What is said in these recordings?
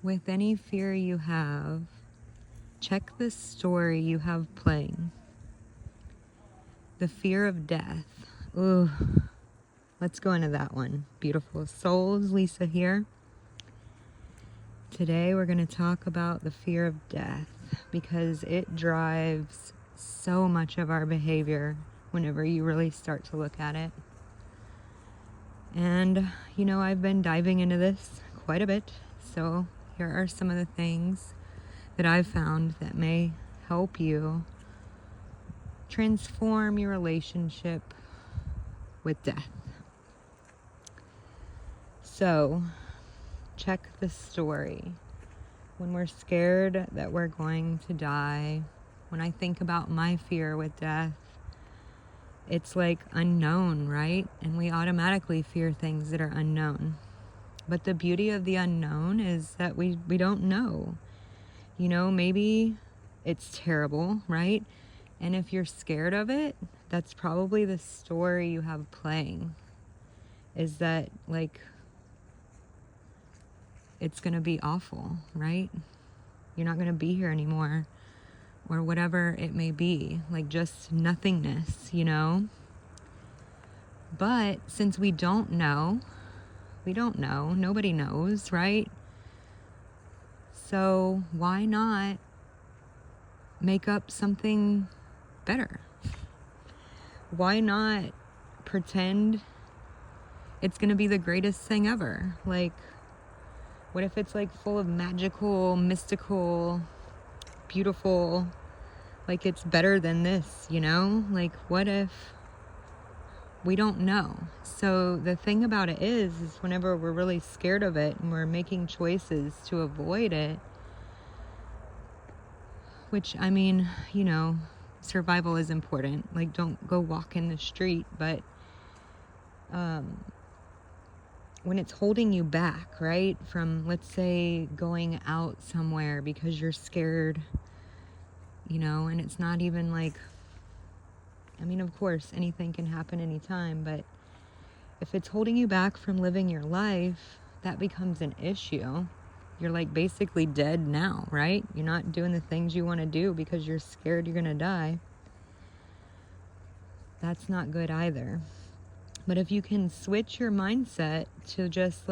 With any fear you have, check the story you have playing. The fear of death. Ooh, let's go into that one. Beautiful souls, Lisa here. Today we're going to talk about the fear of death because it drives so much of our behavior whenever you really start to look at it. And, I've been diving into this quite a bit, so here are some of the things that I've found that may help you transform your relationship with death. So, check the story. When we're scared that we're going to die, when I think about my fear with death, it's like unknown, right? And we automatically fear things that are unknown. But the beauty of the unknown is that we don't know. Maybe it's terrible, right? And if you're scared of it, that's probably the story you have playing. Is that, it's going to be awful, right? You're not going to be here anymore, or whatever it may be, just nothingness, But since we don't know, nobody knows, right? So why not make up something better? Why not pretend it's going to be the greatest thing ever? What if it's full of magical, mystical, beautiful, it's better than this, what if we don't know? So the thing about it is whenever we're really scared of it and we're making choices to avoid it, which, survival is important. Don't go walk in the street, but when it's holding you back, right, from, let's say, going out somewhere because you're scared, and it's not even of course, anything can happen anytime, but if it's holding you back from living your life, that becomes an issue. You're basically dead now, right? You're not doing the things you want to do because you're scared you're going to die. That's not good either. But if you can switch your mindset to just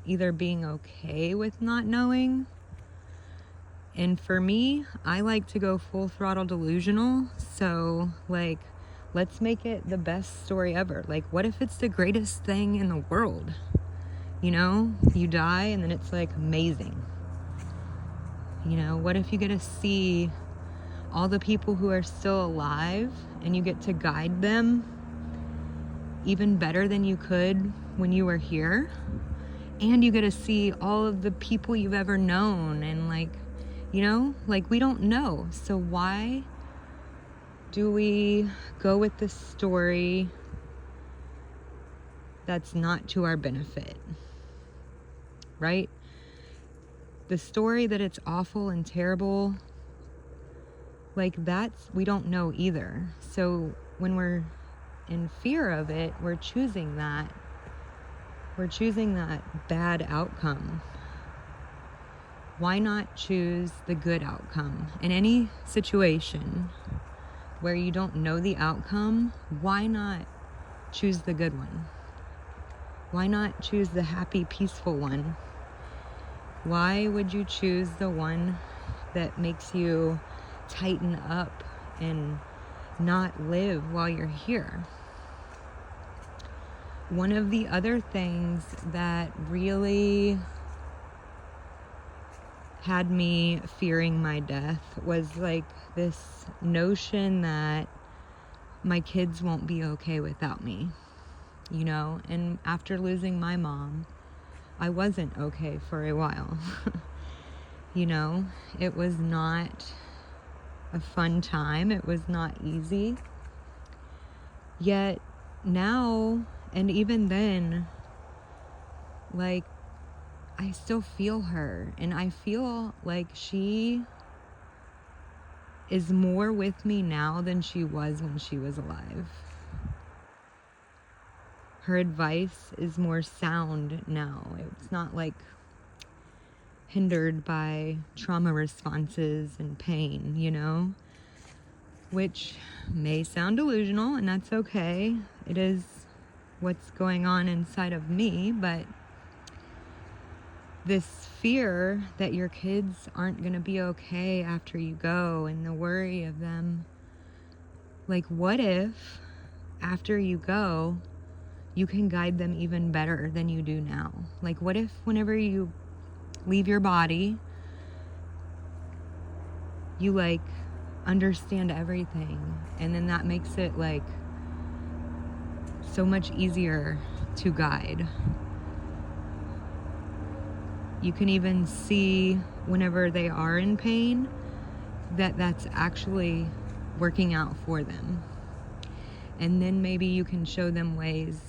either being okay with not knowing, and for me, I like to go full throttle delusional. So let's make it the best story ever. What if it's the greatest thing in the world? You die and then it's amazing. What if you get to see all the people who are still alive and you get to guide them even better than you could when you were here? And you get to see all of the people you've ever known, and we don't know. So why do we go with this story that's not to our benefit, right? The story that it's awful and terrible, we don't know either. So when we're in fear of it, we're choosing that bad outcome. Why not choose the good outcome? In any situation where you don't know the outcome, why not choose the good one? Why not choose the happy, peaceful one? Why would you choose the one that makes you tighten up and not live while you're here? One of the other things that really had me fearing my death was this notion that my kids won't be okay without me, and after losing my mom, I wasn't okay for a while. It was not a fun time. It was not easy. Yet now, and even then, I still feel her, and I feel like she is more with me now than she was when she was alive. Her advice is more sound now. It's not hindered by trauma responses and pain, you know? Which may sound delusional, and that's okay. It is what's going on inside of me, but this fear that your kids aren't going to be okay after you go and the worry of them, like, what if after you go, you can guide them even better than you do now? Like, what if whenever you leave your body, you like understand everything, and then that makes it like so much easier to guide. You can even see whenever they are in pain that that's actually working out for them. And then maybe you can show them ways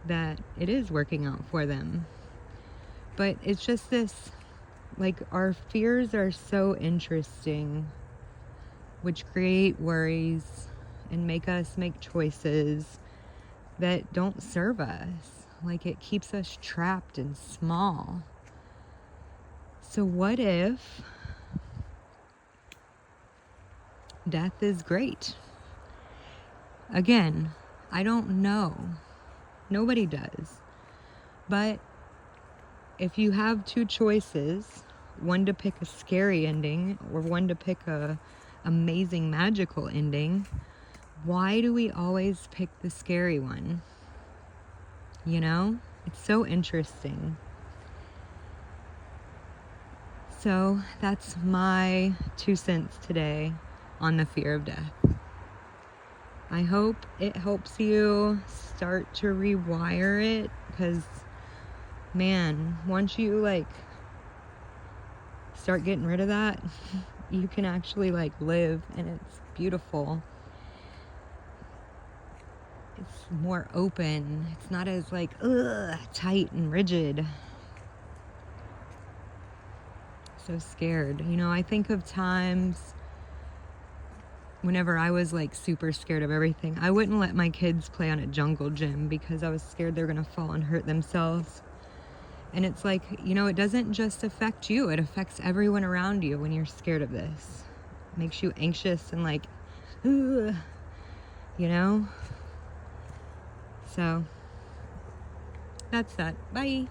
that it is working out for them. But it's just this, like, our fears are so interesting, which create worries and make us make choices that don't serve us. Like, it keeps us trapped and small. So what if death is great? Again, I don't know. Nobody does. But if you have two choices, one to pick a scary ending or one to pick a amazing magical ending, why do we always pick the scary one? You know? It's so interesting. So that's my 2 cents today on the fear of death. I hope it helps you start to rewire it, because, man, once you like start getting rid of that, you can actually like live, and it's beautiful. It's more open. It's not as like tight and rigid. So scared. You know, I think of times whenever I was like super scared of everything. I wouldn't let my kids play on a jungle gym because I was scared they were going to fall and hurt themselves. And it's like, you know, it doesn't just affect you, it affects everyone around you when you're scared of this. It makes you anxious and like, you know? So that's that. Bye.